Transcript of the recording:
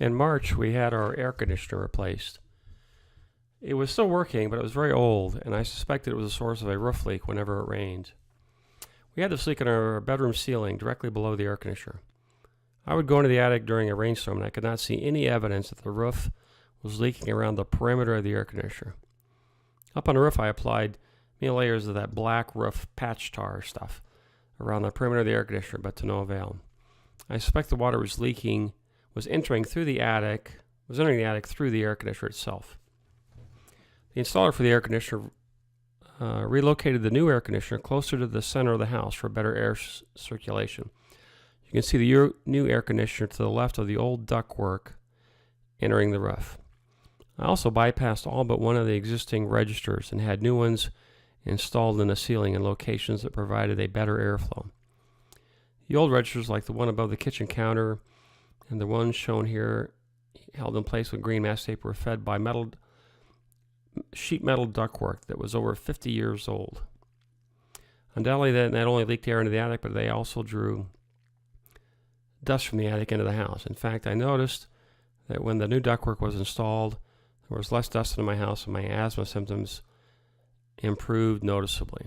In March, we had our air conditioner replaced. It was still working, but it was very old, and I suspected it was the source of a roof leak whenever it rained. We had this leak in our bedroom ceiling directly below the air conditioner. I would go into the attic during a rainstorm, and I could not see any evidence that the roof was leaking around the perimeter of the air conditioner. Up on the roof, I applied many layers of that black roof patch tar stuff around the perimeter of the air conditioner, but to no avail. I suspect the water was entering through the attic, entering the attic through the air conditioner itself. The installer for the air conditioner relocated the new air conditioner closer to the center of the house for better air circulation. You can see the new air conditioner to the left of the old ductwork entering the roof. I also bypassed all but one of the existing registers and had new ones installed in the ceiling in locations that provided a better airflow. The old registers, like the one above the kitchen counter and the one shown here held in place with green masking tape, were fed by sheet metal ductwork that was over 50 years old. Undoubtedly, that not only leaked air into the attic, but they also drew dust from the attic into the house. In fact, I noticed that when the new ductwork was installed, there was less dust in my house and my asthma symptoms improved noticeably.